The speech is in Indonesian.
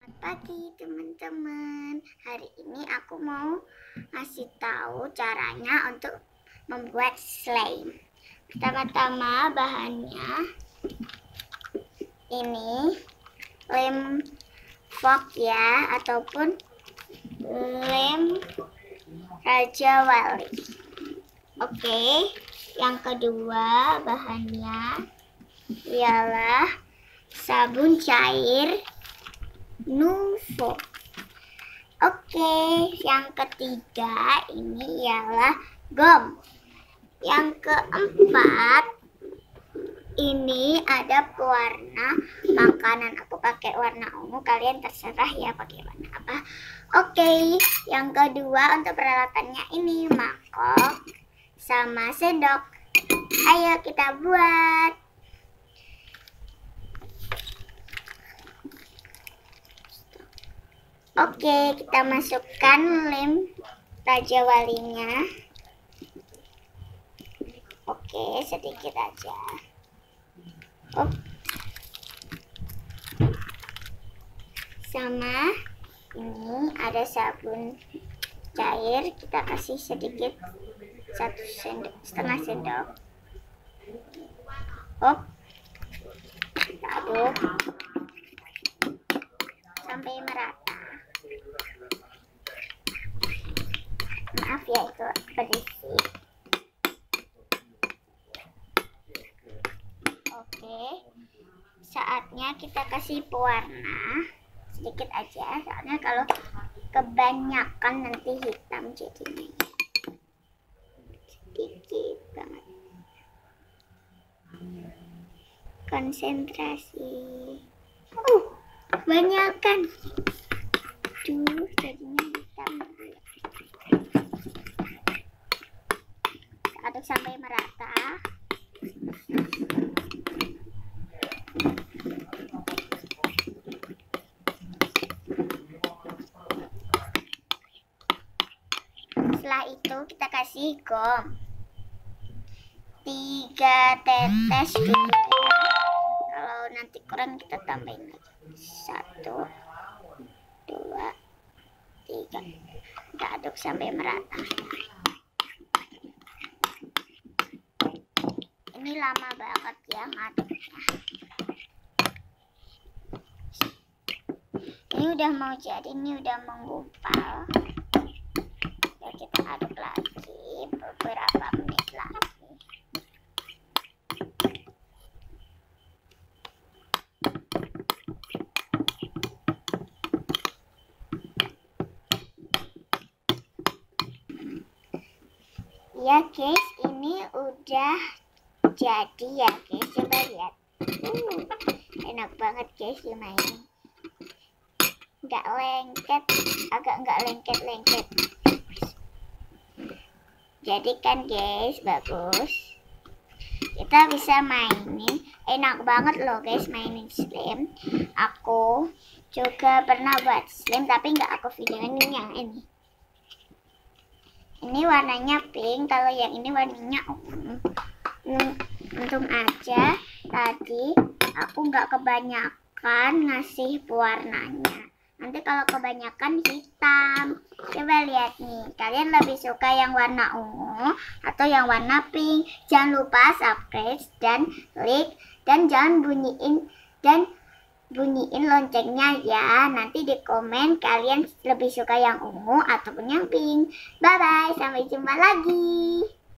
Selamat pagi teman-teman. Hari ini aku mau ngasih tahu caranya untuk membuat slime. Pertama-tama bahannya ini lem fog ya, ataupun lem Raja Wali. Oke, yang kedua bahannya ialah sabun cair Nuvo. Oke, yang ketiga ini ialah gom. Yang keempat ini ada pewarna makanan. Aku pakai warna ungu, kalian terserah ya pakai warna apa. Oke, yang kedua untuk peralatannya ini mangkok sama sendok. Ayo kita buat. Oke, kita masukkan lem Raja Walinya. Oke, sedikit aja. Sama ini ada sabun cair, kita kasih sedikit, setengah sendok. Kita aduk sampai merata. Maaf ya, itu berisik. Oke, saatnya kita kasih pewarna sedikit aja, soalnya kalau kebanyakan nanti hitam jadinya. Sedikit banget. Konsentrasi. Kebanyakan. Jadinya hitam. Aduk sampai merata. Setelah itu kita kasih gom 3 tetes dulu. Kalau nanti kurang kita tambahin lagi. 1, 2, 3. Kita aduk sampai merata. Ini lama banget ya ngaduknya. Ini udah mau jadi, ini udah menggumpal. Kita aduk lagi beberapa menit lagi. Ya guys, ini udah jadi ya guys, coba lihat. Enak banget guys dimainin. Nggak lengket, agak nggak lengket-lengket. Jadi kan guys, bagus. Kita bisa mainin, enak banget loh guys mainin slime. Aku juga pernah buat slime, tapi nggak aku videoin yang ini. Ini warnanya pink, kalau yang ini warnanya ungu. Untung aja tadi aku nggak kebanyakan ngasih pewarnanya. Nanti kalau kebanyakan hitam. Coba lihat nih, kalian lebih suka yang warna ungu atau yang warna pink? Jangan lupa subscribe dan like, dan jangan bunyiin loncengnya ya. Nanti di komen kalian lebih suka yang ungu ataupun yang pink. Bye bye, sampai jumpa lagi.